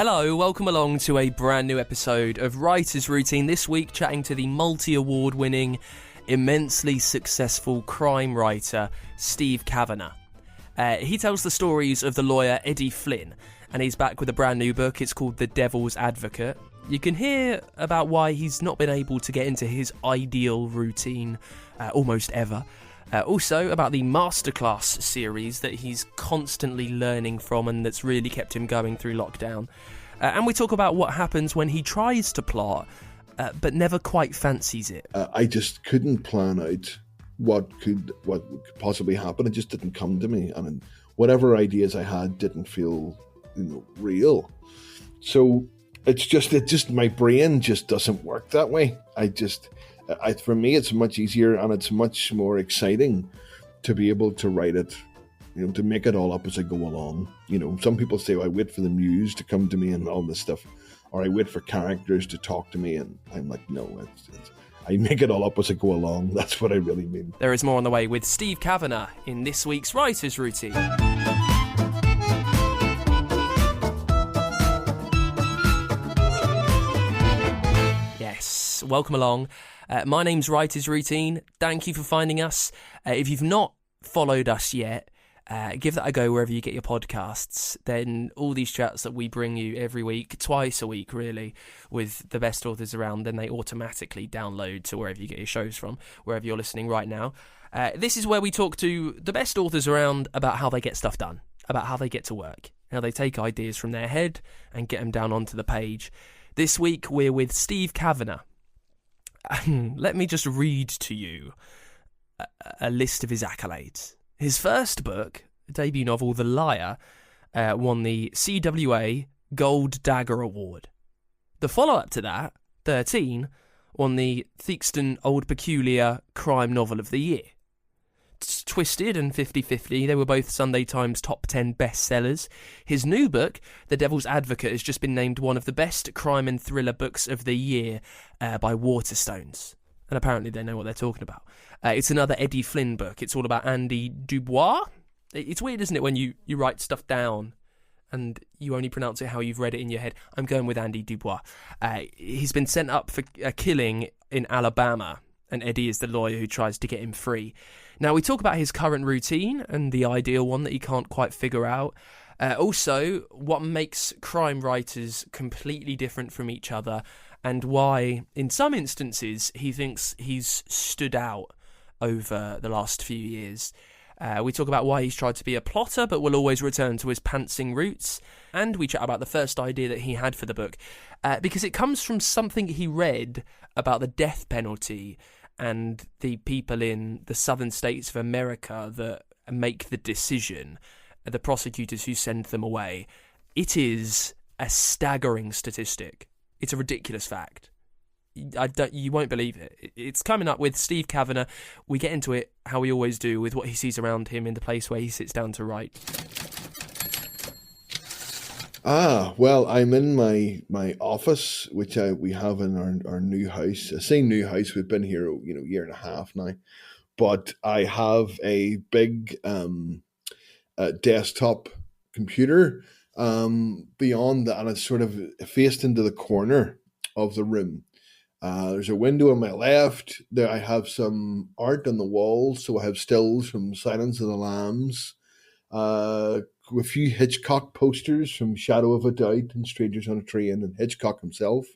Hello, welcome along to a brand new episode of Writer's Routine. This week, chatting to the multi-award winning, immensely successful crime writer, Steve Cavanagh. He tells the stories of the lawyer Eddie Flynn, and he's back with a brand new book. It's called The Devil's Advocate. You can hear about why he's not been able to get into his ideal routine almost ever. Also about the masterclass series that he's constantly learning from and that's really kept him going through lockdown. And we talk about what happens when he tries to plot, but never quite fancies it. I just couldn't plan out what could possibly happen. It just didn't come to me, and whatever ideas I had didn't feel, real. So it's just my brain just doesn't work that way. For me, it's much easier and it's much more exciting to be able to write it, to make it all up as I go along. Some people say, I wait for the muse to come to me and all this stuff, or I wait for characters to talk to me, and I'm like, no, I make it all up as I go along. That's what I really mean. There is more on the way with Steve Cavanagh in this week's Writer's Routine. Yes, welcome along. My name's Writer's Routine. Thank you for finding us. If you've not followed us yet, give that a go wherever you get your podcasts. Then all these chats that we bring you every week, twice a week really, with the best authors around, then they automatically download to wherever you get your shows from, wherever you're listening right now. This is where we talk to the best authors around about how they get stuff done, about how they get to work, how they take ideas from their head and get them down onto the page. This week we're with Steve Cavanagh. Let me just read to you a list of his accolades. His first book, debut novel, The Liar, won the CWA Gold Dagger Award. The follow-up to that, 13, won the Theakston Old Peculier Crime Novel of the Year. Twisted and 50/50, they were both Sunday Times top 10 bestsellers. His new book, The Devil's Advocate, has just been named one of the best crime and thriller books of the year by Waterstones. And apparently they know what they're talking about. It's another Eddie Flynn book. It's all about Andy Dubois. It's weird, isn't it, when you write stuff down and you only pronounce it how you've read it in your head. I'm going with Andy Dubois. He's been sent up for a killing in Alabama, and Eddie is the lawyer who tries to get him free. Now, we talk about his current routine and the ideal one that he can't quite figure out. Also, what makes crime writers completely different from each other, and why, in some instances, he thinks he's stood out over the last few years. We talk about why he's tried to be a plotter, but will always return to his pantsing roots. And we chat about the first idea that he had for the book, because it comes from something he read about the death penalty and the people in the southern states of America that make the decision, the prosecutors who send them away. It is a staggering statistic. It's a ridiculous fact. You won't believe it. It's coming up with Steve Cavanagh. We get into it, how we always do, with what he sees around him in the place where he sits down to write. Well, I'm in my office, which we have in our new house. I say new house, we've been here, year and a half now. But I have a big desktop computer beyond that, and it's sort of faced into the corner of the room. There's a window on my left. There I have some art on the walls, so I have stills from Silence of the Lambs. A few Hitchcock posters from Shadow of a Doubt and Strangers on a Train and Hitchcock himself.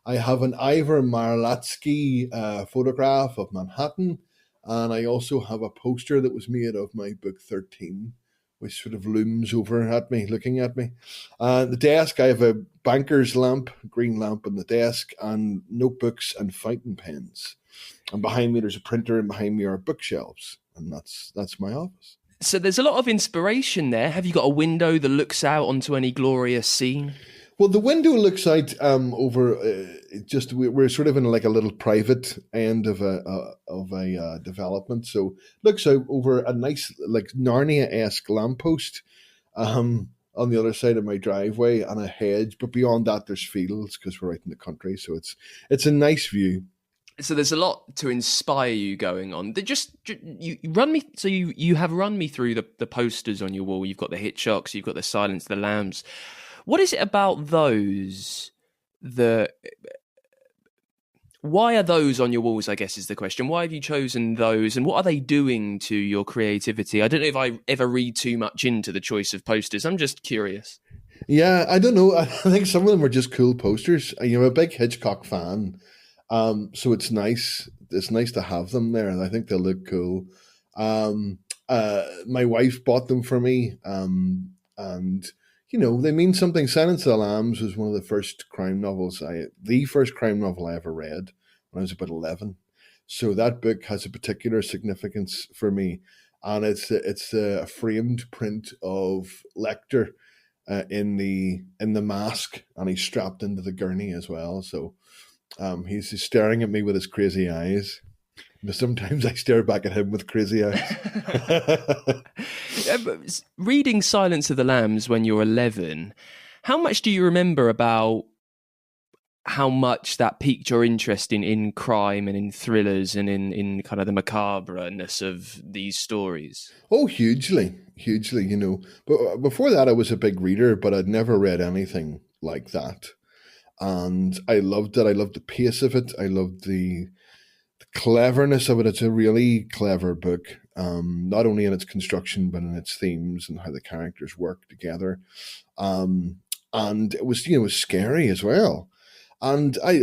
I have an Ivor Marlatsky photograph of Manhattan, and I also have a poster that was made of my book 13, which sort of looms over at me, looking at me. The desk, I have a banker's lamp, green lamp on the desk, and notebooks and fountain pens. And behind me, there's a printer, and behind me are bookshelves, and that's my office. So there's a lot of inspiration there. Have you got a window that looks out onto any glorious scene? Well, the window looks out over. We're sort of in like a little private end of a development, so looks out over a nice like Narnia-esque lamppost on the other side of my driveway and a hedge. But beyond that, there's fields because we're out in the country, so it's a nice view. So there's a lot to inspire you going on. You run me. So you have run me through the posters on your wall. You've got the Hitchcocks, you've got the Silence of the Lambs. What is it about those that... Why are those on your walls, I guess, is the question. Why have you chosen those, and what are they doing to your creativity? I don't know if I ever read too much into the choice of posters. I'm just curious. Yeah, I don't know. I think some of them are just cool posters. I'm a big Hitchcock fan, so it's nice. It's nice to have them there, and I think they look cool. My wife bought them for me, and they mean something. Silence of the Lambs was one of the first the first crime novel I ever read when I was about 11. So that book has a particular significance for me, and it's a framed print of Lecter in the mask, and he's strapped into the gurney as well. So he's just staring at me with his crazy eyes. Sometimes I stare back at him with crazy eyes. Reading Silence of the Lambs when you're 11, how much do you remember about how much that piqued your interest in crime and in thrillers and in kind of the macabreness of these stories? Oh, hugely. But before that, I was a big reader, but I'd never read anything like that. And I loved it. I loved the pace of it. I loved the cleverness of it. It's a really clever book, not only in its construction, but in its themes and how the characters work together. And it was, was scary as well. And I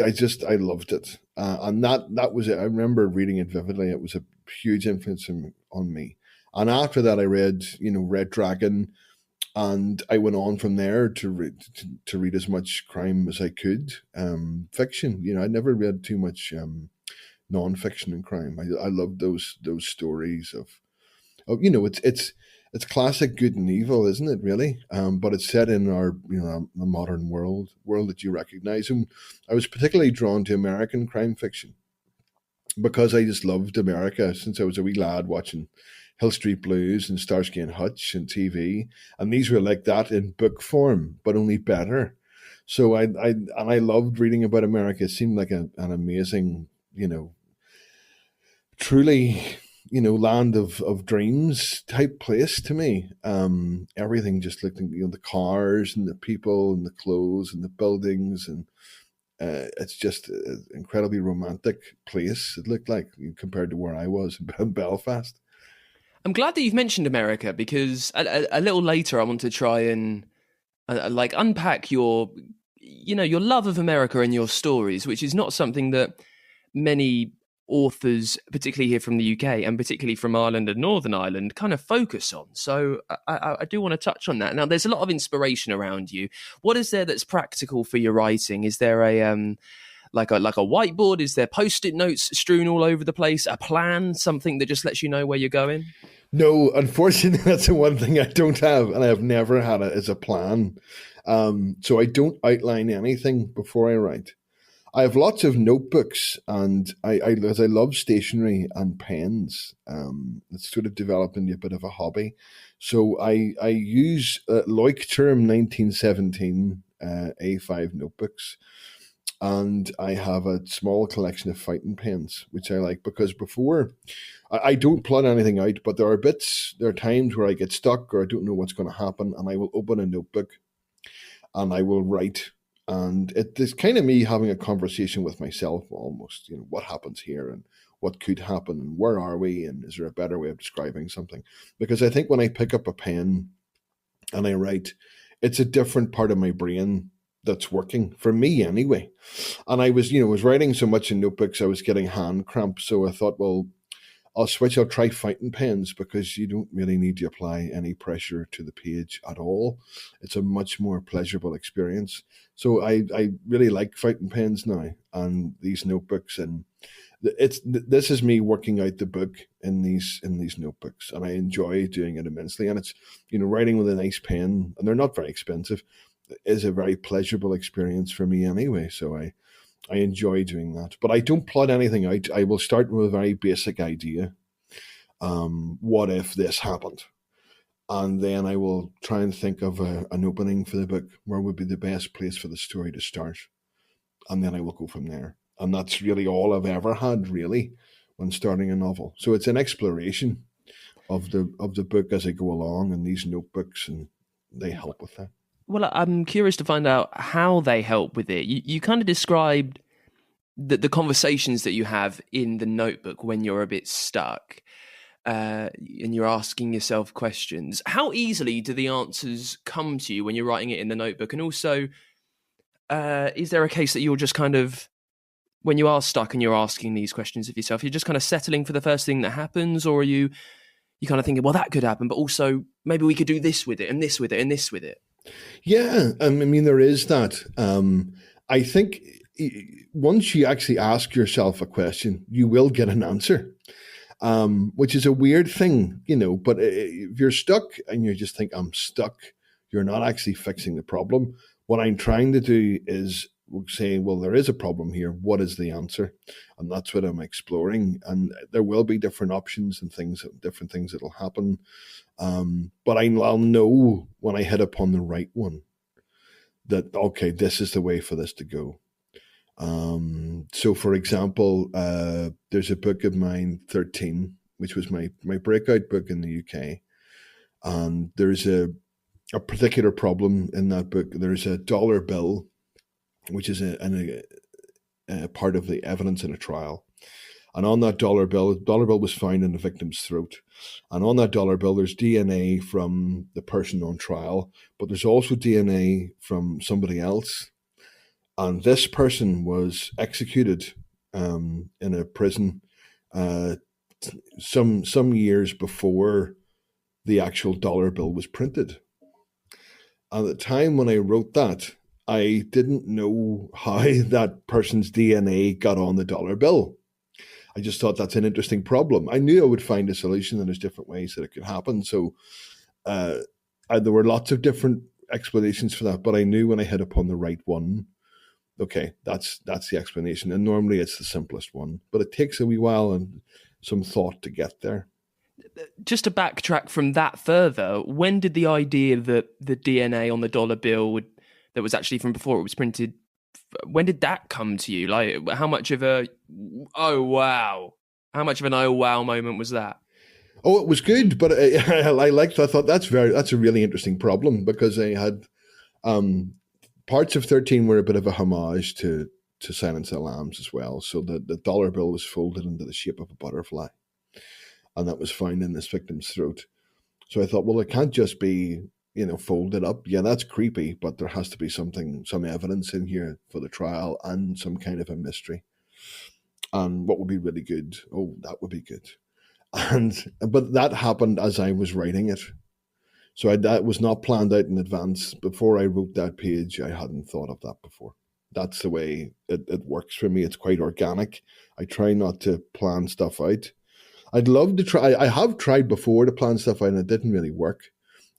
loved it. And that was it. I remember reading it vividly. It was a huge influence on me. And after that, I read, Red Dragon, and I went on from there to read as much crime as I could. Fiction, I never read too much non-fiction and crime. I loved those stories of it's classic good and evil, isn't it? Really, but it's set in our the modern world that you recognize. And I was particularly drawn to American crime fiction because I just loved America since I was a wee lad watching Hill Street Blues and Starsky and Hutch and TV, and these were like that in book form, but only better. So I loved reading about America. It seemed like an amazing, truly, land of dreams type place to me. Everything just looked, the cars and the people and the clothes and the buildings, and it's just an incredibly romantic place. It looked like compared to where I was in Belfast. I'm glad that you've mentioned America, because a little later I want to try and unpack your love of America and your stories, which is not something that many authors, particularly here from the UK and particularly from Ireland and Northern Ireland, kind of focus on. So I do want to touch on that. Now, there's a lot of inspiration around you. What is there that's practical for your writing? Is there a like a whiteboard? Is there Post-it notes strewn all over the place? A plan, something that just lets you know where you're going? No, unfortunately, that's the one thing I don't have, and I have never had it as a plan. So I don't outline anything before I write. I have lots of notebooks, and as I love stationery and pens, it's sort of developed into a bit of a hobby. So I use Leuchtturm 1917 A5 notebooks, and I have a small collection of fountain pens, which I like because before I don't plot anything out, but there are times where I get stuck or I don't know what's going to happen, and I will open a notebook and I will write. And it's kind of me having a conversation with myself almost, what happens here and what could happen and where are we and is there a better way of describing something? Because I think when I pick up a pen and I write, it's a different part of my brain that's working for me anyway. And I was writing so much in notebooks, I was getting hand cramp. So I thought, well, I'll try fountain pens because you don't really need to apply any pressure to the page at all. It's a much more pleasurable experience. So I really like fountain pens now and these notebooks, and this is me working out the book in these notebooks, and I enjoy doing it immensely. And it's writing with a nice pen, and they're not very expensive, is a very pleasurable experience for me anyway. So I enjoy doing that, but I don't plot anything out. I will start with a very basic idea. What if this happened? And then I will try and think of an opening for the book. Where would be the best place for the story to start? And then I will go from there. And that's really all I've ever had, really, when starting a novel. So it's an exploration of the book as I go along, and these notebooks, and they help with that. Well, I'm curious to find out how they help with it. You kind of described the conversations that you have in the notebook when you're a bit stuck, and you're asking yourself questions. How easily do the answers come to you when you're writing it in the notebook? And also, is there a case that you're just kind of, when you are stuck and you're asking these questions of yourself, you're just kind of settling for the first thing that happens, or are you kind of thinking, well, that could happen, but also maybe we could do this with it and this with it and this with it? Yeah, I mean, there is that. I think once you actually ask yourself a question, you will get an answer, which is a weird thing, but if you're stuck and you just think, I'm stuck, you're not actually fixing the problem. What I'm trying to do is saying, well, there is a problem here. What is the answer? And that's what I'm exploring. And there will be different options and different things that'll happen. But I'll know when I hit upon the right one that, okay, this is the way for this to go. So for example, there's a book of mine, 13, which was my breakout book in the UK. And there's a particular problem in that book. There's a dollar bill, which is a part of the evidence in a trial. And on that dollar bill was found in the victim's throat. And on that dollar bill, there's DNA from the person on trial, but there's also DNA from somebody else. And this person was executed in a prison some years before the actual dollar bill was printed. At the time when I wrote that, I didn't know how that person's DNA got on the dollar bill. I just thought that's an interesting problem. I knew I would find a solution, and there's different ways that it could happen. So there were lots of different explanations for that, but I knew when I hit upon the right one, okay, that's the explanation. And normally it's the simplest one, but it takes a wee while and some thought to get there. Just to backtrack from that further, when did the idea that the DNA on the dollar bill that was actually from before it was printed, when did that come to you? Like, how much of an oh wow moment was that? Oh, it was good, but I thought that's a really interesting problem, because I had parts of 13 were a bit of a homage to Silence of the Lambs as well. So the dollar bill was folded into the shape of a butterfly, and that was found in this victim's throat. So I thought, well, it can't just be, folded up. Yeah, that's creepy, but there has to be some evidence in here for the trial and some kind of a mystery. And what would be really good? Oh, that would be good. But that happened as I was writing it. So that was not planned out in advance. Before I wrote that page, I hadn't thought of that before. That's the way it works for me. It's quite organic. I try not to plan stuff out. I'd love to try. I have tried before to plan stuff out, and it didn't really work.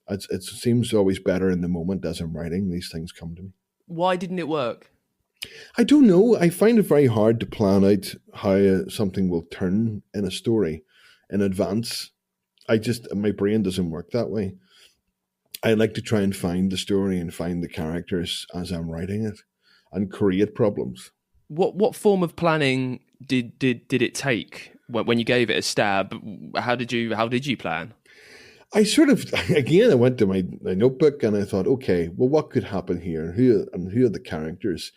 It seems always better in the moment as I'm writing. These things come to me. Why didn't it work? I don't know. I find it very hard to plan out how something will turn in a story in advance. My brain doesn't work that way. I like to try and find the story and find the characters as I'm writing it and create problems. What form of planning did it take when you gave it a stab? How did you plan? I sort of, again, I went to my notebook and I thought, okay, well, what could happen here? Who are the characters?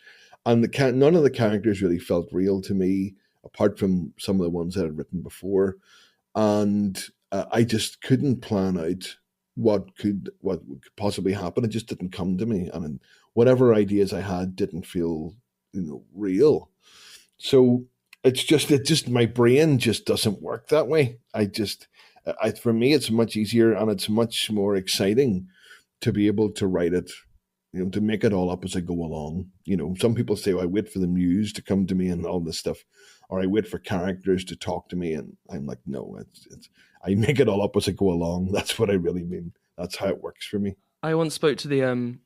And none of the characters really felt real to me, apart from some of the ones that I'd written before. And I just couldn't plan out what could possibly happen. It just didn't come to me. And whatever ideas I had didn't feel, real. So it's just my brain just doesn't work that way. For me, it's much easier and it's much more exciting to be able to write it, to make it all up as I go along. Some people say, I wait for the muse to come to me and all this stuff, or I wait for characters to talk to me. And I'm like, no, I make it all up as I go along. That's what I really mean. That's how it works for me. I once spoke to the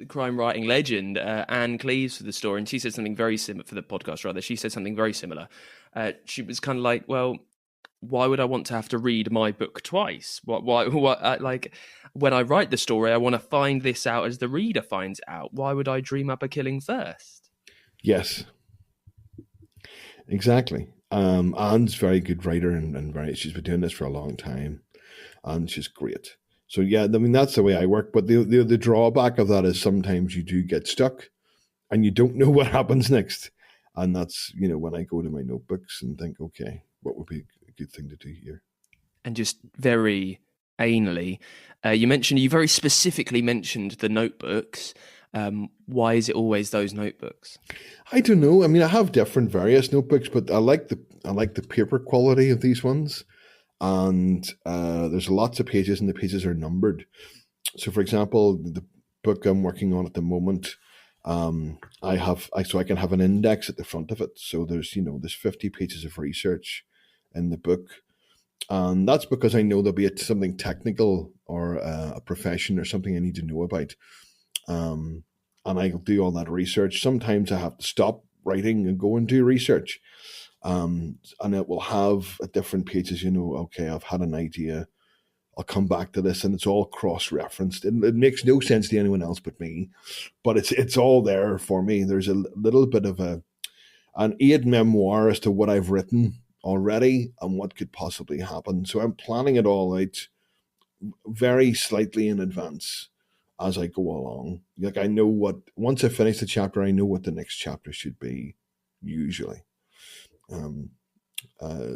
crime writing legend, Anne Cleves, for the story, and she said something very similar for the podcast, rather. She said something very similar. She was kind of like, well, why would I want to have to read my book twice? Why like, when I write the story, I want to find this out as the reader finds out. Why would I dream up a killing first? Yes, exactly. Anne's a very good writer and she's been doing this for a long time, and she's great. So yeah, I mean, that's the way I work. But the drawback of that is sometimes you do get stuck and you don't know what happens next. And that's, when I go to my notebooks and think, okay, what would be a good thing to do here? And just very anally, you very specifically mentioned the notebooks. Why is it always those notebooks? I don't know. I mean, I have different various notebooks, but I like the paper quality of these ones. And there's lots of pages, and the pages are numbered. So, for example, the book I'm working on at the moment, so I can have an index at the front of it. So there's 50 pages of research in the book, and that's because I know there'll be something technical or a profession or something I need to know about. And I'll do all that research. Sometimes I have to stop writing and go and do research. And it will have at different pages, okay, I've had an idea, I'll come back to this, and it's all cross-referenced. It makes no sense to anyone else but me, but it's all there for me. There's a little bit of an aid memoir as to what I've written already and what could possibly happen. So I'm planning it all out very slightly in advance as I go along. Like, I know once I finish the chapter, I know what the next chapter should be, usually.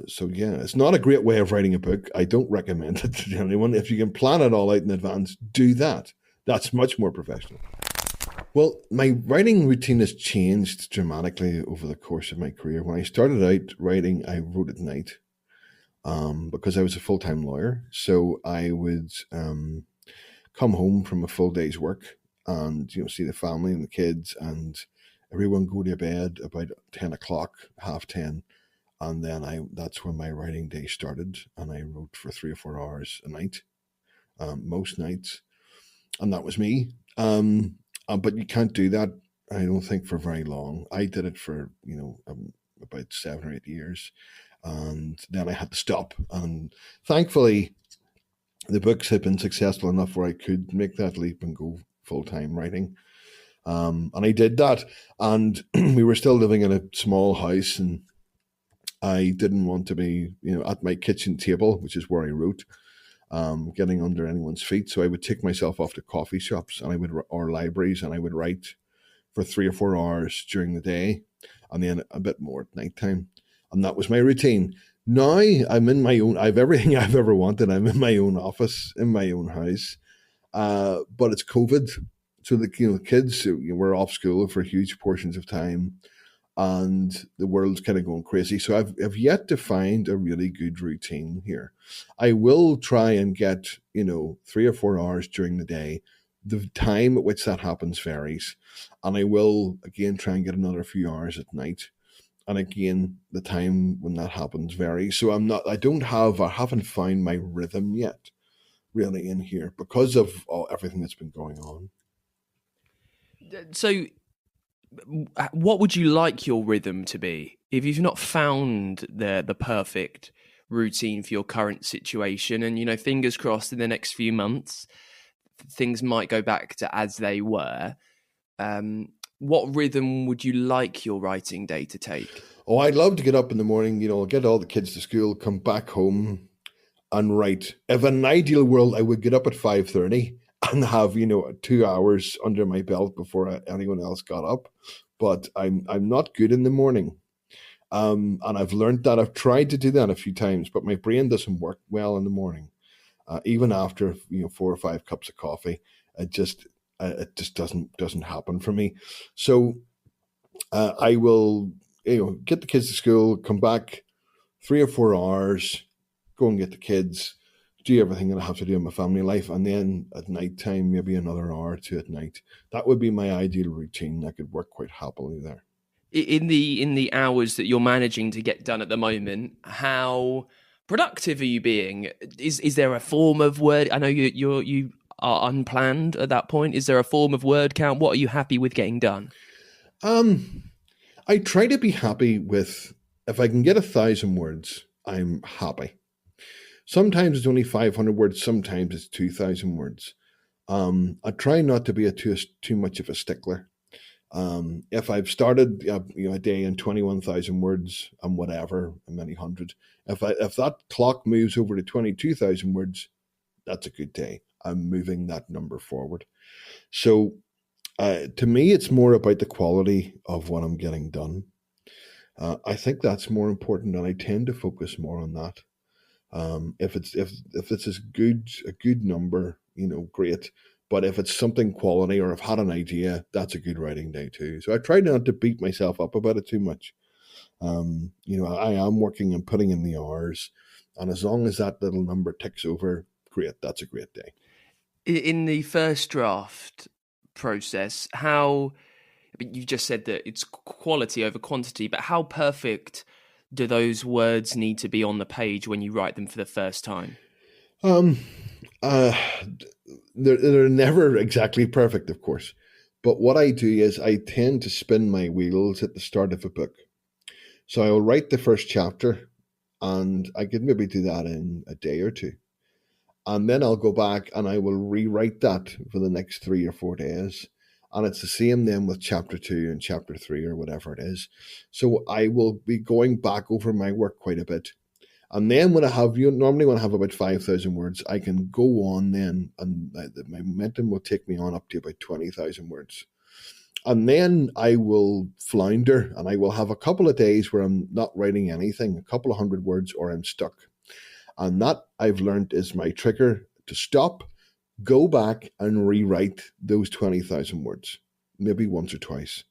So yeah, it's not a great way of writing a book. I don't recommend it to anyone. If you can plan it all out in advance, do that. That's much more professional. Well, my writing routine has changed dramatically over the course of my career. When I started out writing, I wrote at night because I was a full-time lawyer. So I would come home from a full day's work and see the family and the kids and everyone go to bed about 10 o'clock, 10:30. And then that's when my writing day started, and I wrote for 3 or 4 hours a night, most nights, and that was me. But you can't do that, I don't think, for very long. I did it for about 7 or 8 years, and then I had to stop. And thankfully, the books had been successful enough where I could make that leap and go full-time writing. And I did that, and we were still living in a small house, and I didn't want to be, at my kitchen table, which is where I wrote, getting under anyone's feet. So I would take myself off to coffee shops or libraries, and I would write for 3 or 4 hours during the day, and then a bit more at nighttime. And that was my routine. Now I'm in my own. I've everything I've ever wanted. I'm in my own office, in my own house. But it's COVID, so the kids were off school for huge portions of time. And the world's kind of going crazy. So I've yet to find a really good routine here. I will try and get, 3 or 4 hours during the day. The time at which that happens varies. And I will, again, try and get another few hours at night. And again, the time when that happens varies. So I haven't found my rhythm yet, really, in here because of everything that's been going on. So what would you like your rhythm to be if you've not found the perfect routine for your current situation? And fingers crossed in the next few months things might go back to as they were. What rhythm would you like your writing day to take? Oh, I'd love to get up in the morning, get all the kids to school, come back home and write. If in an ideal world, I would get up at 5:30 and have 2 hours under my belt before anyone else got up. But I'm not good in the morning, and I've learned that. I've tried to do that a few times, but my brain doesn't work well in the morning. Even after 4 or 5 cups of coffee, it just doesn't happen for me. So I will get the kids to school, come back 3 or 4 hours, go and get the kids, do everything that I have to do in my family life, and then at night time, maybe another hour or 2 at night. That would be my ideal routine. I could work quite happily there. In the hours that you're managing to get done at the moment, how productive are you being? Is there a form of word? I know you are unplanned at that point. Is there a form of word count? What are you happy with getting done? I try to be happy with, if I can get 1,000 words, I'm happy. Sometimes it's only 500 words. Sometimes it's 2,000 words. I try not to be too much of a stickler. If I've started a day in 21,000 words and whatever, many hundred, if that clock moves over to 22,000 words, that's a good day. I'm moving that number forward. So to me, it's more about the quality of what I'm getting done. I think that's more important, and I tend to focus more on that. If it's a good number, great. But if it's something quality, or I've had an idea, that's a good writing day too. So I try not to beat myself up about it too much. I am working and putting in the hours, and as long as that little number ticks over, great. That's a great day. In the first draft process, you just said that it's quality over quantity, but how perfect do those words need to be on the page when you write them for the first time? They're never exactly perfect, of course. But what I do is I tend to spin my wheels at the start of a book. So I'll write the first chapter, and I could maybe do that in a day or two. And then I'll go back and I will rewrite that for the next 3 or 4 days. And it's the same then with chapter 2 and chapter 3 or whatever it is. So I will be going back over my work quite a bit. And then normally when I have about 5,000 words, I can go on then, and my momentum will take me on up to about 20,000 words. And then I will flounder, and I will have a couple of days where I'm not writing anything, a couple of 100 words, or I'm stuck. And that, I've learned, is my trigger to stop, go back and rewrite those 20,000 words, maybe once or twice.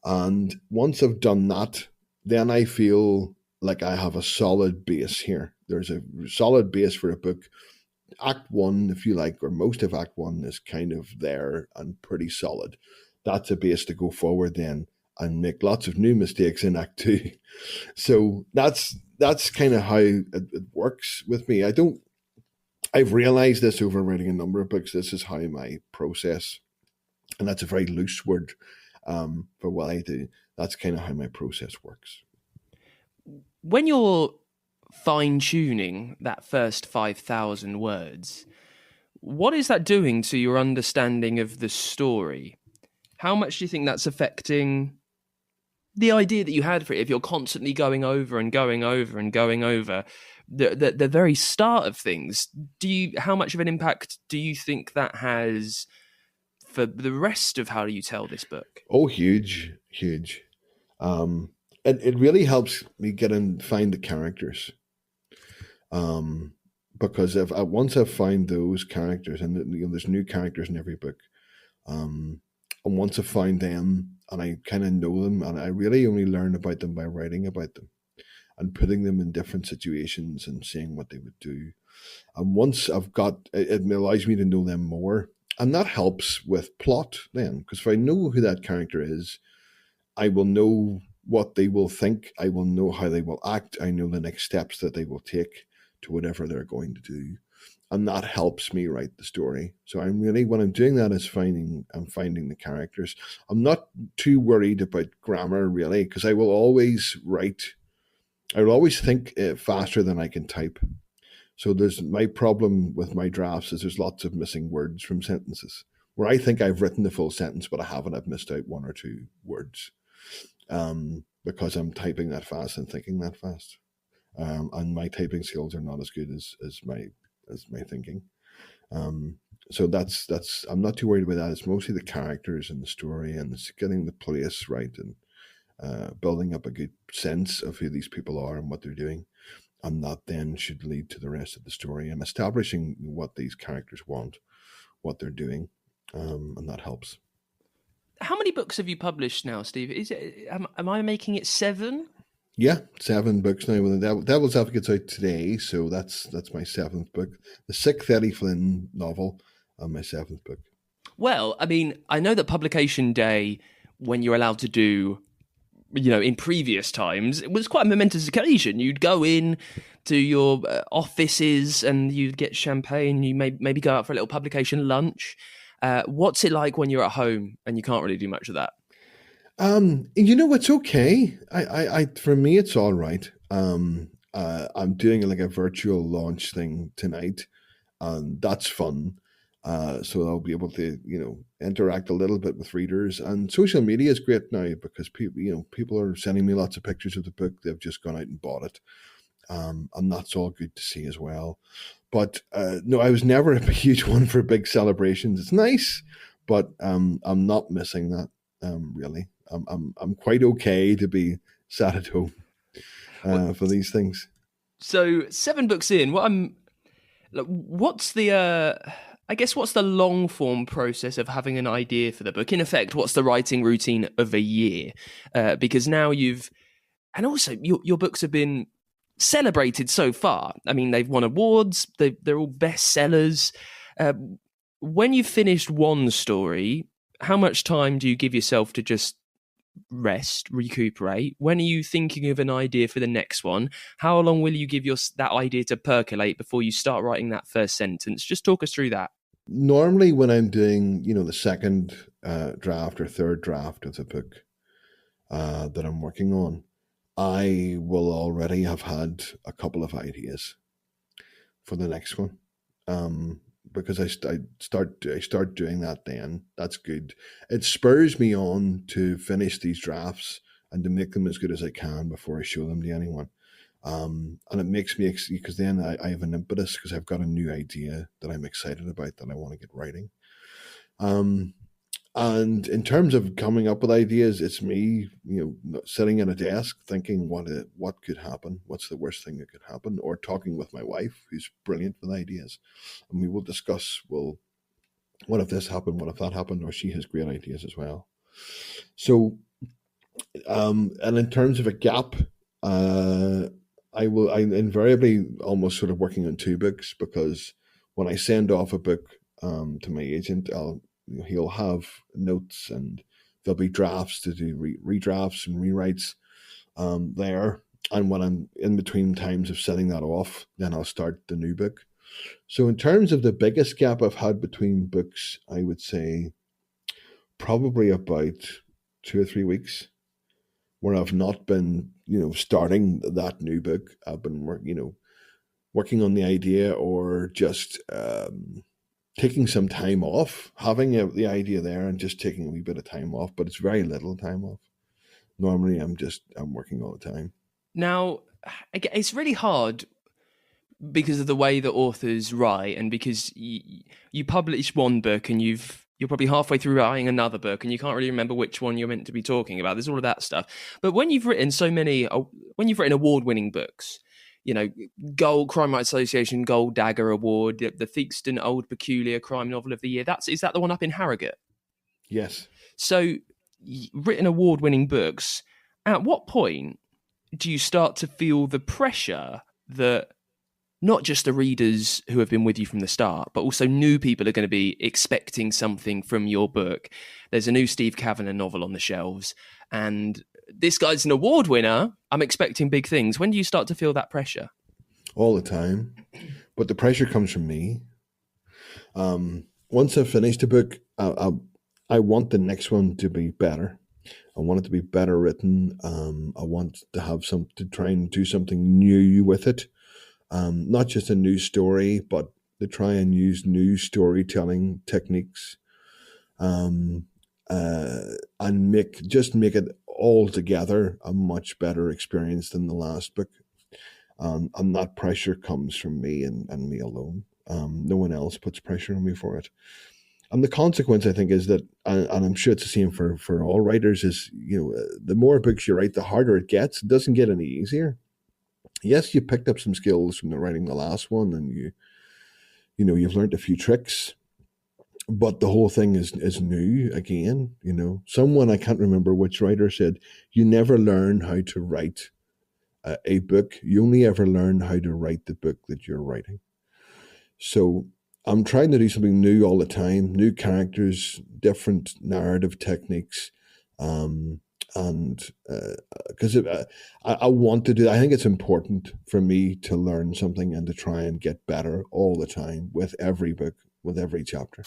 And once I've done that, then I feel like I have a solid base here. There's a solid base for a book. Act 1, if you like, or most of Act 1 is kind of there and pretty solid. That's a base to go forward then and make lots of new mistakes in Act 2. So that's kind of how it works with me. I've realized this over writing a number of books. This is how my process, and that's a very loose word for what I do. That's kind of how my process works. When you're fine-tuning that first 5,000 words, what is that doing to your understanding of the story? How much do you think that's affecting the idea that you had for it? If you're constantly going over and going over and going over the very start of things, how much of an impact do you think that has for the rest of how you tell this book? Oh, huge. It really helps me find the characters. Because once I've found those characters, and there's new characters in every book, and once I find them and I kind of know them, and I really only learn about them by writing about them and putting them in different situations and seeing what they would do. And once I've got it, allows me to know them more, and that helps with plot then, because if I know who that character is, I will know what they will think. I will know how they will act. I know the next steps that they will take to whatever they're going to do. And that helps me write the story. So when I'm doing that is I'm finding the characters. I'm not too worried about grammar really, because I will always think faster than I can type. So my problem with my drafts is there's lots of missing words from sentences where I think I've written the full sentence, but I haven't. I've missed out 1 or 2 words because I'm typing that fast and thinking that fast. And my typing skills are not as good as my thinking. So that's I'm not too worried about that. It's mostly the characters and the story, and it's getting the place right, and building up a good sense of who these people are and what they're doing. And that then should lead to the rest of the story and establishing what these characters want, what they're doing, and that helps. How many books have you published now, Steve? Am I making it 7? Yeah, 7 books now. Well, the Devil's Advocate's out today, so that's my 7th book. The 6th Eddie Flynn novel, and my 7th book. Well, I mean, I know that publication day, when you're allowed to do, in previous times, it was quite a momentous occasion. You'd go in to your offices and you'd get champagne. You maybe go out for a little publication lunch. What's it like when you're at home and you can't really do much of that? It's okay. I for me, it's all right. I'm doing like a virtual launch thing tonight, and that's fun. So I'll be able to, interact a little bit with readers, and social media is great now because people are sending me lots of pictures of the book. They've just gone out and bought it, And that's all good to see as well. But no, I was never a huge one for big celebrations. It's nice, but I'm not missing that. Really, I'm quite okay to be sat at home for these things. So 7 books in, what's the what's the long form process of having an idea for the book? In effect, what's the writing routine of a year? Because now and also your books have been celebrated so far. I mean, they've won awards. They're all bestsellers. When you've finished one story, how much time do you give yourself to just rest, recuperate? When are you thinking of an idea for the next one? How long will you give that idea to percolate before you start writing that first sentence? Just talk us through that. Normally when I'm doing, the second draft or third draft of the book that I'm working on, I will already have had a couple of ideas for the next one. Because I start doing that then. That's good. It spurs me on to finish these drafts and to make them as good as I can before I show them to anyone. And it makes me, because then I have an impetus because I've got a new idea that I'm excited about that I want to get writing. And in terms of coming up with ideas, it's me, sitting at a desk thinking what could happen, what's the worst thing that could happen, or talking with my wife, who's brilliant with ideas, and we will discuss, well, what if this happened, what if that happened, or she has great ideas as well. So, and in terms of a gap, I'm invariably almost sort of working on 2 books, because when I send off a book to my agent, he'll have notes and there'll be drafts to do redrafts and rewrites there. And when I'm in between times of sending that off, then I'll start the new book. So in terms of the biggest gap I've had between books, I would say probably about 2 or 3 weeks where I've not been, starting that new book. I've been working on the idea, or just taking some time off, having the idea there and just taking a wee bit of time off, but it's very little time off. Normally I'm working all the time. Now, it's really hard because of the way that authors write, and because you publish one book and you're probably halfway through writing another book and you can't really remember which one you're meant to be talking about. There's all of that stuff. But when you've written award-winning books, Gold Crime Rights Association Gold Dagger Award, the Theakston Old Peculier Crime Novel of the Year. Is that the one up in Harrogate? Yes. So, written award-winning books. At what point do you start to feel the pressure that not just the readers who have been with you from the start, but also new people are going to be expecting something from your book? There's a new Steve Cavanagh novel on the shelves, and this guy's an award winner. I'm expecting big things. When do you start to feel that pressure? All the time. But the pressure comes from me. Once I've finished a book, I want the next one to be better. I want it to be better written. I want to try and do something new with it. Not just a new story, but to try and use new storytelling techniques. And make it altogether a much better experience than the last book. And that pressure comes from me and me alone. No one else puts pressure on me for it. And the consequence, I think, is that, and I'm sure it's the same for all writers, is, the more books you write, the harder it gets. It doesn't get any easier. Yes, you picked up some skills from writing the last one, and you've learned a few tricks. But the whole thing is new again. Someone, I can't remember which writer, said, you never learn how to write a book. You only ever learn how to write the book that you're writing. So I'm trying to do something new all the time, new characters, different narrative techniques. And because I want to do, I think it's important for me to learn something and to try and get better all the time with every book, with every chapter.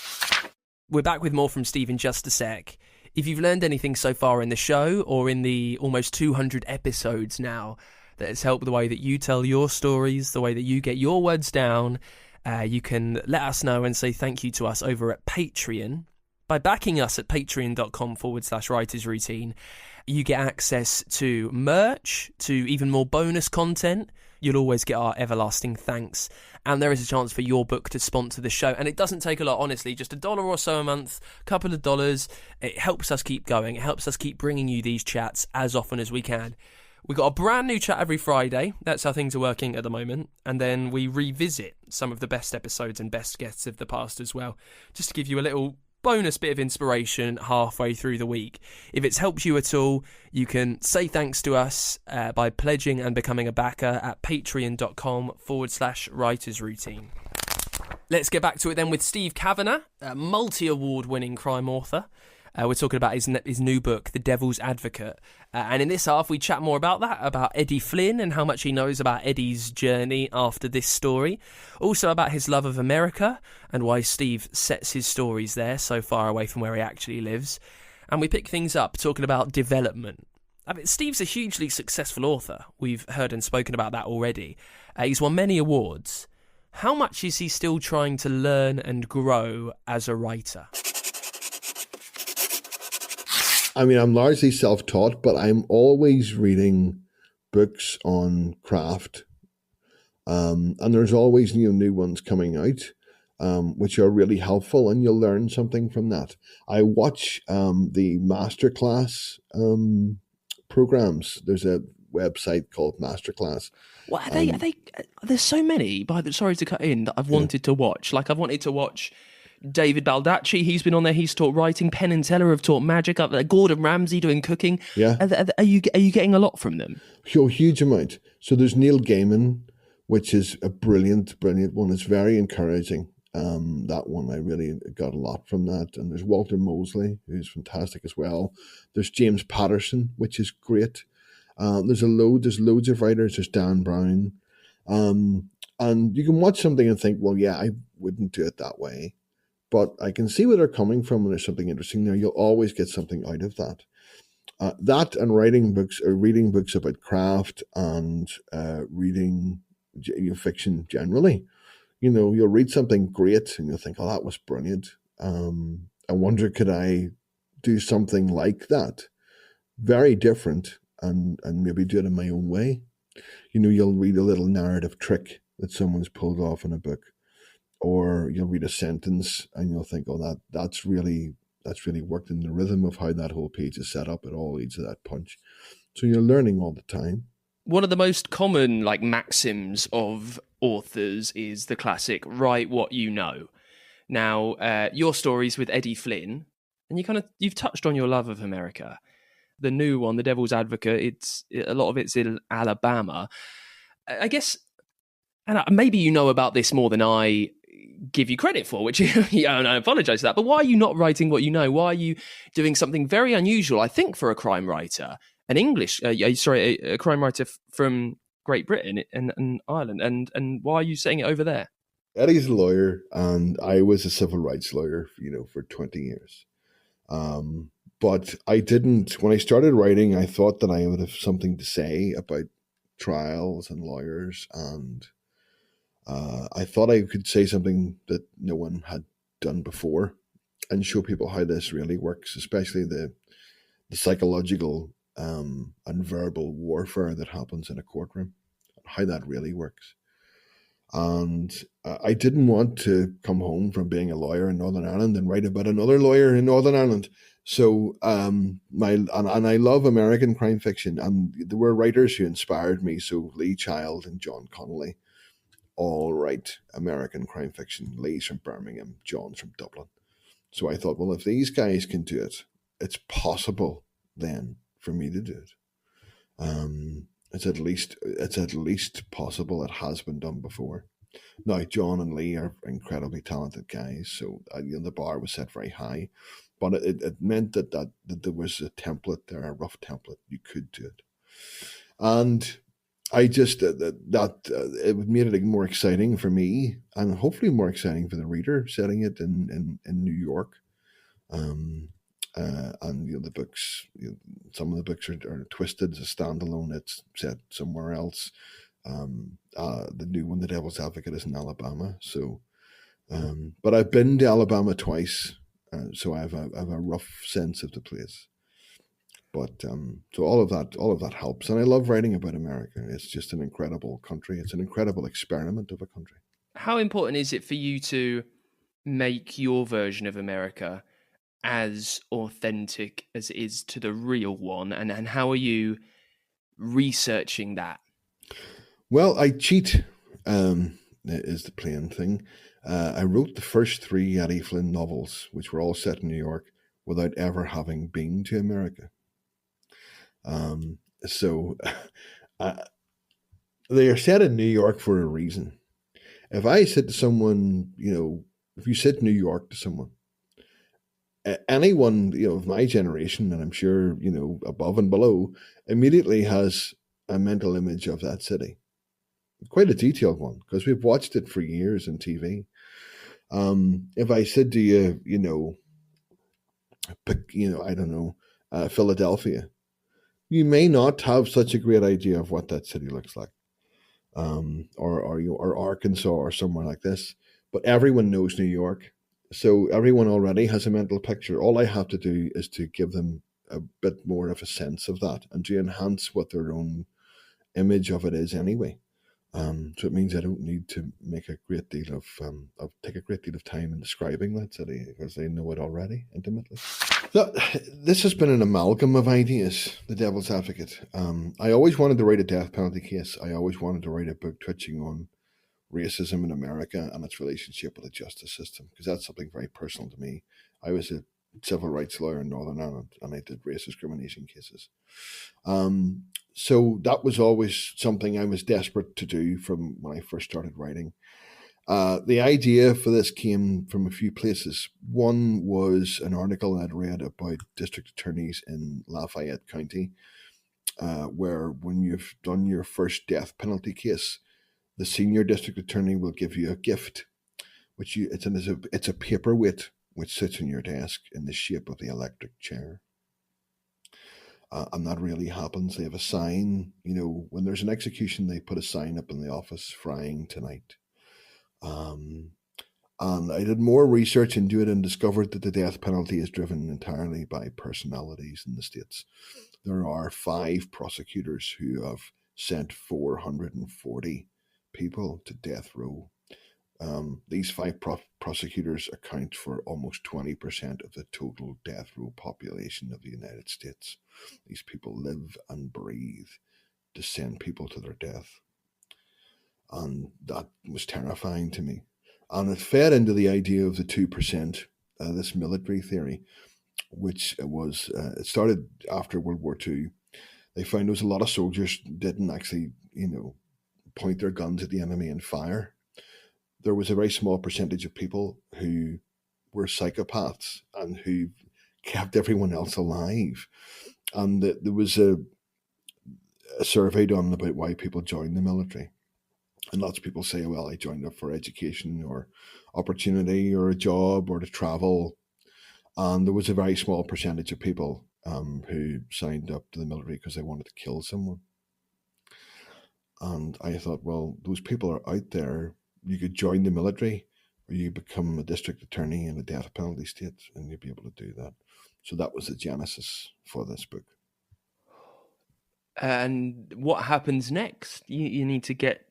We're back with more from Steve in just a sec. If you've learned anything so far in the show, or in the almost 200 episodes now, that has helped the way that you tell your stories, the way that you get your words down, you can let us know and say thank you to us over at Patreon. By backing us at patreon.com/writersroutine, you get access to merch, to even more bonus content, you'll always get our everlasting thanks. And there is a chance for your book to sponsor the show. And it doesn't take a lot, honestly, just $1 or so a month, couple of dollars. It helps us keep going. It helps us keep bringing you these chats as often as we can. We've got a brand new chat every Friday. That's how things are working at the moment. And then we revisit some of the best episodes and best guests of the past as well, just to give you a little bonus bit of inspiration halfway through the week. If it's helped you at all, you can say thanks to us by pledging and becoming a backer at patreon.com/writersroutine. Let's get back to it then with Steve Cavanagh, a multi-award winning crime author. We're talking about his new book, The Devil's Advocate. And in this half, we chat more about that, about Eddie Flynn and how much he knows about Eddie's journey after this story. Also about his love of America and why Steve sets his stories there so far away from where he actually lives. And we pick things up talking about development. I mean, Steve's a hugely successful author. We've heard and spoken about that already. He's won many awards. How much is he still trying to learn and grow as a writer? I mean, I'm largely self-taught, but I'm always reading books on craft. And there's always new ones coming out, which are really helpful, and you'll learn something from that. I watch the masterclass programs. There's a website called Masterclass. Well, are they? There's so many. Sorry to cut in. That I've wanted to watch. Like I've wanted to watch David Baldacci. He's been on there. He's taught writing. Penn and Teller have taught magic. Up there. Gordon Ramsay doing cooking. Yeah. Are you getting a lot from them? Huge amount. So there's Neil Gaiman, which is a brilliant one. It's very encouraging. That one, I really got a lot from that. And there's Walter Mosley, who's fantastic as well. There's James Patterson, which is great. There's loads of writers. There's Dan Brown. And you can watch something and think, well, yeah, I wouldn't do it that way. But I can see where they're coming from, and there's something interesting there. You'll always get something out of that. That and writing books or reading books about craft and reading fiction generally. You'll read something great and you'll think, oh, that was brilliant. I wonder, could I do something like that? Very different, and maybe do it in my own way. You'll read a little narrative trick that someone's pulled off in a book. Or you'll read a sentence and you'll think, oh, that's really worked in the rhythm of how that whole page is set up. It all leads to that punch. So you're learning all the time. One of the most common maxims of authors is the classic write what you know. Now, your stories with Eddie Flynn, and you've touched on your love of America. The new one, The Devil's Advocate, a lot of it's in Alabama. I guess, and maybe you know about this more than I give you credit for, which and I apologize for that, but why are you not writing what you know? Why are you doing something very unusual, I think, for a crime writer, a crime writer from Great Britain and Ireland, and why are you setting it over there? Eddie's a lawyer, and I was a civil rights lawyer, for 20 years. But I didn't, when I started writing, I thought that I would have something to say about trials and lawyers, and I thought I could say something that no one had done before and show people how this really works, especially the psychological and verbal warfare that happens in a courtroom, how that really works. And I didn't want to come home from being a lawyer in Northern Ireland and write about another lawyer in Northern Ireland. So and I love American crime fiction, and there were writers who inspired me. So Lee Child and John Connolly all write American crime fiction. Lee's from Birmingham, John's from Dublin. So I thought, well, if these guys can do it, it's possible then for me to do it. It's at least possible. It has been done before. Now, John and Lee are incredibly talented guys, so the bar was set very high. But it meant that there was a template there, a rough template. You could do it. And I just, it made it more exciting for me, and hopefully more exciting for the reader, setting it in New York. And the books, some of the books are twisted as a standalone. It's set somewhere else. The new one, The Devil's Advocate, is in Alabama. So, but I've been to Alabama twice, so I have a rough sense of the place. But so all of that helps, and I love writing about America. It's just an incredible country. It's an incredible experiment of a country. How important is it for you to make your version of America as authentic as it is to the real one, and how are you researching that? Well, I cheat, is the plain thing. I wrote the first 3 Eddie Flynn novels, which were all set in New York, without ever having been to America. So they are set in New York for a reason. If I said to someone, if you said New York to someone, anyone, of my generation, and I'm sure, above and below, immediately has a mental image of that city. Quite a detailed one, because we've watched it for years on TV. If I said to you, I don't know, Philadelphia, you may not have such a great idea of what that city looks like, or Arkansas or somewhere like this. But everyone knows New York, so everyone already has a mental picture. All I have to do is to give them a bit more of a sense of that, and to enhance what their own image of it is anyway. So it means I don't need to make a great deal of take a great deal of time in describing that city, because they know it already intimately. So, this has been an amalgam of ideas, The Devil's Advocate. I always wanted to write a death penalty case. I always wanted to write a book touching on racism in America and its relationship with the justice system, because that's something very personal to me. I was a civil rights lawyer in Northern Ireland, and I did race discrimination cases. So that was always something I was desperate to do from when I first started writing. The idea for this came from a few places. One was an article I'd read about district attorneys in Lafayette County, where when you've done your first death penalty case, the senior district attorney will give you a gift, it's a paperweight which sits on your desk in the shape of the electric chair. And that really happens. They have a sign, when there's an execution, they put a sign up in the office, "Frying tonight." And I did more research into it and discovered that the death penalty is driven entirely by personalities in the States. There are 5 prosecutors who have sent 440 people to death row. These 5 prosecutors account for almost 20% of the total death row population of the United States. These people live and breathe to send people to their death. And that was terrifying to me. And it fed into the idea of the 2%, this military theory, which it started after World War II. They found there was a lot of soldiers didn't actually, point their guns at the enemy and fire. There was a very small percentage of people who were psychopaths and who kept everyone else alive. And there was a survey done about why people joined the military. And lots of people say, well, I joined up for education or opportunity or a job or to travel. And there was a very small percentage of people who signed up to the military because they wanted to kill someone. And I thought, well, those people are out there. You could join the military, or you become a district attorney in a death penalty state, and you'd be able to do that. So that was the genesis for this book. And what happens next? You need to get.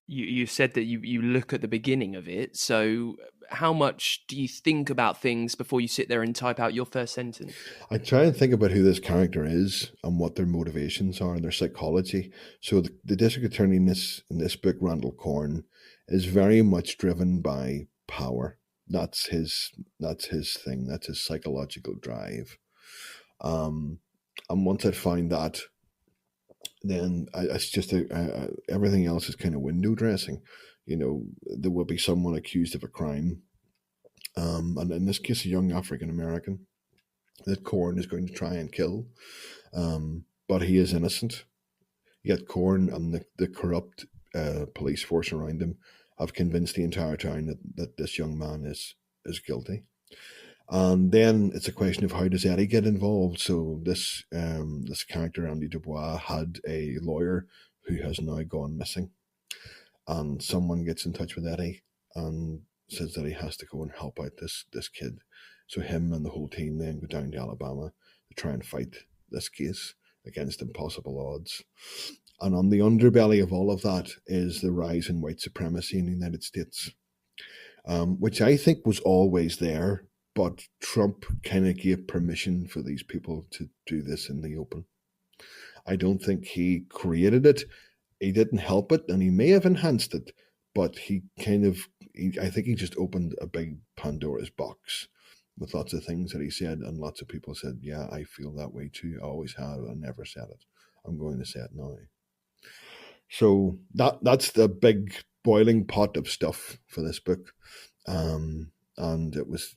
You said that you look at the beginning of it. So how much do you think about things before you sit there and type out your first sentence? I try and think about who this character is and what their motivations are and their psychology. So the district attorney in this book, Randall Corn, is very much driven by power. That's his thing. That's his psychological drive. And once I find that, then it's just everything else is kind of window dressing. There will be someone accused of a crime, and in this case, a young African American that Corn is going to try and kill, but he is innocent. Yet Corn and the corrupt police force around him have convinced the entire town that this young man is guilty. And then it's a question of how does Eddie get involved. So this character, Andy Dubois, had a lawyer who has now gone missing. And someone gets in touch with Eddie and says that he has to go and help out this kid. So him and the whole team then go down to Alabama to try and fight this case against impossible odds. And on the underbelly of all of that is the rise in white supremacy in the United States, which I think was always there, but Trump kind of gave permission for these people to do this in the open. I don't think he created it. He didn't help it, and he may have enhanced it, but I think he just opened a big Pandora's box with lots of things that he said, and lots of people said, yeah, I feel that way too. I always have. I never said it. I'm going to say it now. So that's the big boiling pot of stuff for this book. And it was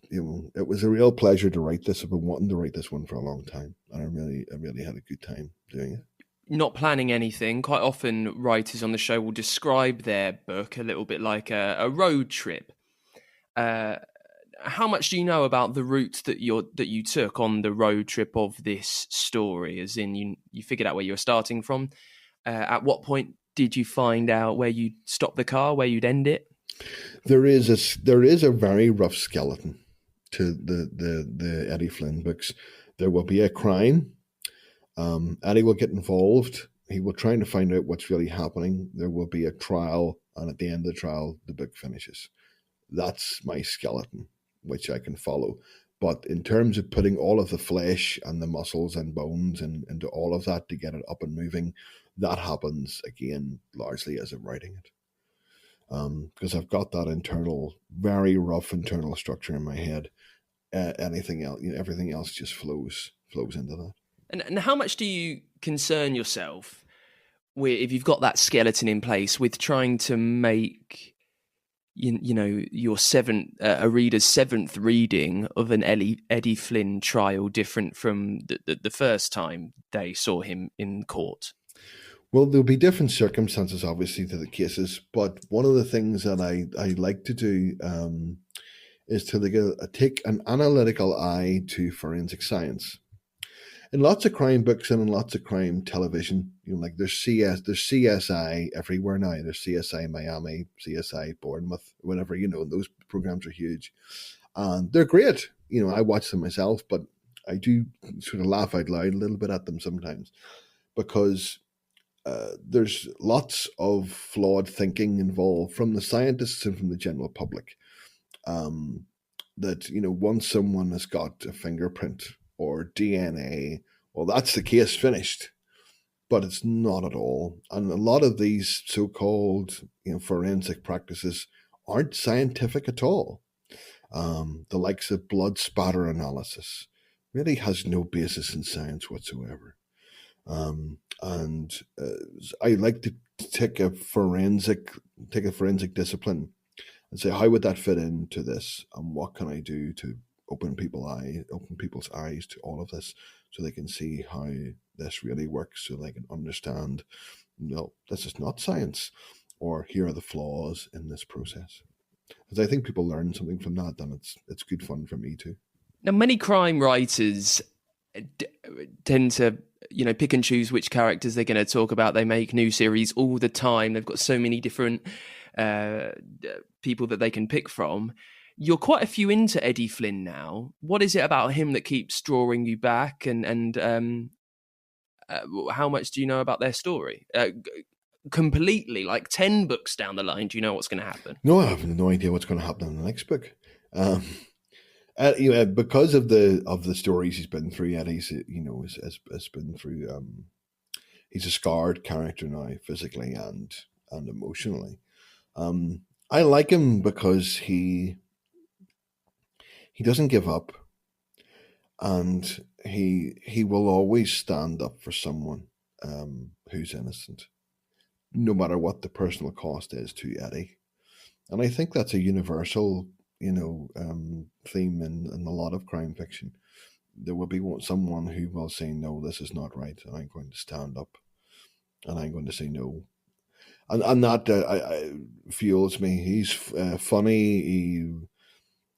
a real pleasure to write this. I've been wanting to write this one for a long time, and I really had a good time doing it. Not planning anything. Quite often writers on the show will describe their book a little bit like a road trip. How much do you know about the route that you took on the road trip of this story? As in, you figured out where you were starting from. At what point did you find out where you'd stop the car, where you'd end it? There is a very rough skeleton to the Eddie Flynn books. There will be a crime. Eddie will get involved. He will try to find out what's really happening. There will be a trial, and at the end of the trial, the book finishes. That's my skeleton, which I can follow. But in terms of putting all of the flesh and the muscles and bones into all of that to get it up and moving, that happens again largely as I'm writing it. Because I've got that very rough internal structure in my head. Anything else, everything else just flows into that. And how much do you concern yourself with, if you've got that skeleton in place, with trying to make your a reader's seventh reading of an Eddie Flynn trial different from the first time they saw him in court? Well, there'll be different circumstances, obviously, to the cases. But one of the things that I like to do is to take an analytical eye to forensic science. In lots of crime books and in lots of crime television, like there's CSI everywhere now. There's CSI Miami, CSI Bournemouth, whatever, those programs are huge. And they're great. I watch them myself, but I do sort of laugh out loud a little bit at them sometimes because there's lots of flawed thinking involved from the scientists and from the general public. That, once someone has got a fingerprint or DNA, well, that's the case finished. But it's not at all. And a lot of these so-called forensic practices aren't scientific at all. The likes of blood spatter analysis really has no basis in science whatsoever. And I like to take a forensic discipline and say, how would that fit into this? And what can I do to open people's eyes to all of this so they can see how this really works, so they can understand, no, this is not science, or here are the flaws in this process. Because I think people learn something from that, and it's good fun for me too. Now, many crime writers tend to pick and choose which characters they're going to talk about. They make new series all the time. They've got so many different people that they can pick from. You're quite a few into Eddie Flynn now. What is it about him that keeps drawing you back? And how much do you know about their story? Completely, like 10 books down the line, do you know what's going to happen? No, I have no idea what's going to happen in the next book. Because of the stories he's been through, Eddie's has been through. He's a scarred character now, physically and emotionally. I like him because he doesn't give up, and he will always stand up for someone who's innocent, no matter what the personal cost is to Eddie. And I think that's a universal, theme in a lot of crime fiction. There will be someone who will say, no, this is not right, and I'm going to stand up, and I'm going to say no. And that fuels me. He's funny.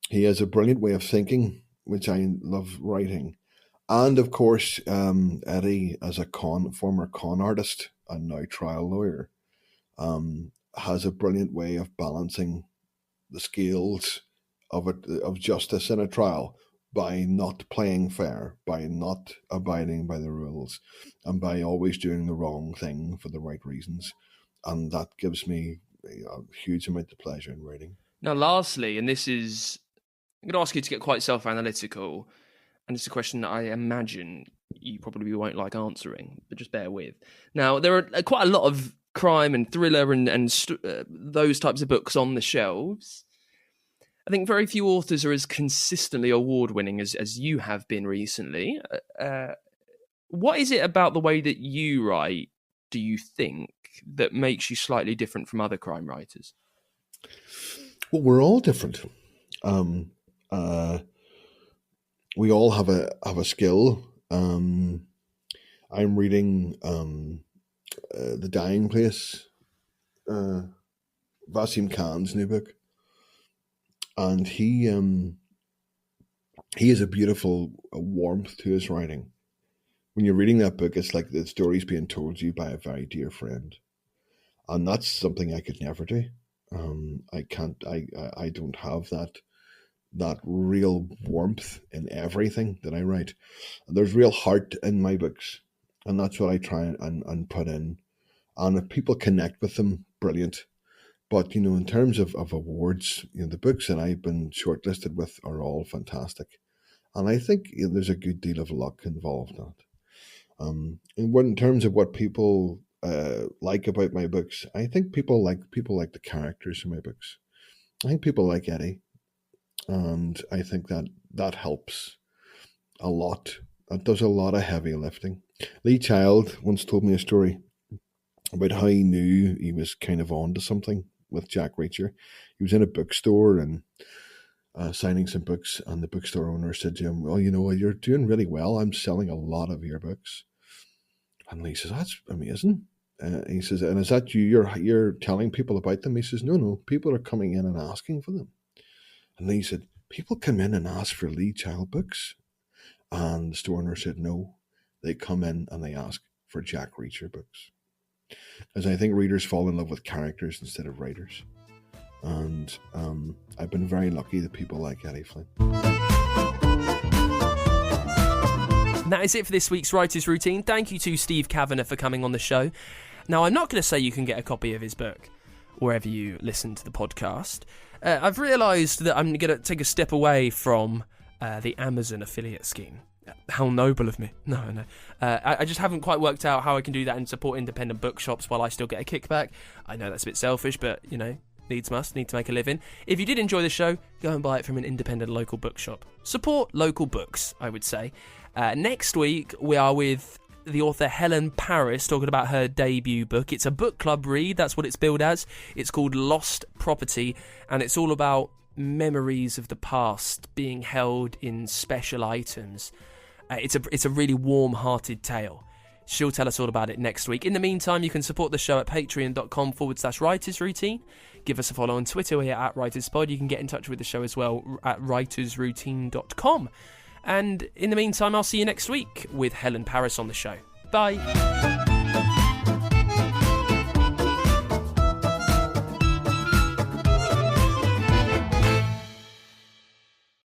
He has a brilliant way of thinking, which I love writing. And of course, Eddie, as a former con artist and now trial lawyer, has a brilliant way of balancing the scales of justice in a trial by not playing fair, by not abiding by the rules, and by always doing the wrong thing for the right reasons. And that gives me a huge amount of pleasure in writing. Now, lastly, and this is, I'm going to ask you to get quite self-analytical, and it's a question that I imagine you probably won't like answering, but just bear with. Now, there are quite a lot of crime and thriller and those types of books on the shelves. I think very few authors are as consistently award-winning as you have been recently. What is it about the way that you write, do you think, that makes you slightly different from other crime writers? Well, we're all different. We all have a skill. I'm reading The Dying Place, Wasim Khan's new book, and he has a beautiful warmth to his writing. When you're reading that book, it's like the story's being told you by a very dear friend, and that's something I could never do. I can't. I don't have that real warmth in everything that I write. There's real heart in my books, and that's what I try and put in. And if people connect with them, brilliant. But, in terms of awards, the books that I've been shortlisted with are all fantastic. And I think there's a good deal of luck involved in it. In terms of what people like about my books, I think people like the characters in my books. I think people like Eddie. And I think that helps a lot. That does a lot of heavy lifting. Lee Child once told me a story about how he knew he was kind of on to something with Jack Reacher. He was in a bookstore and signing some books, and the bookstore owner said to him, "Well, you're doing really well. I'm selling a lot of your books." And Lee says, "That's amazing." He says, "And is that you? You're telling people about them?" He says, No. People are coming in and asking for them." And Lee said, "People come in and ask for Lee Child books?" And the store owner said, "No, they come in and they ask for Jack Reacher books." Because I think readers fall in love with characters instead of writers. And I've been very lucky that people like Eddie Flynn. And that is it for this week's Writer's Routine. Thank you to Steve Cavanagh for coming on the show. Now, I'm not going to say you can get a copy of his book wherever you listen to the podcast. I've realised that I'm going to take a step away from the Amazon affiliate scheme. How noble of me. No. I just haven't quite worked out how I can do that and support independent bookshops while I still get a kickback. I know that's a bit selfish, but, needs must, need to make a living. If you did enjoy the show, go and buy it from an independent local bookshop. Support local books, I would say. Next week, we are with the author Helen Paris talking about her debut book. It's a book club read, that's what it's billed as. It's called Lost Property, and it's all about memories of the past being held in special items. It's a really warm-hearted tale. She'll tell us all about it next week. In the meantime, you can support the show at patreon.com/writersroutine. Give us a follow on Twitter. We're at WritersPod. You can get in touch with the show as well at writersroutine.com. And in the meantime, I'll see you next week with Helen Paris on the show. Bye.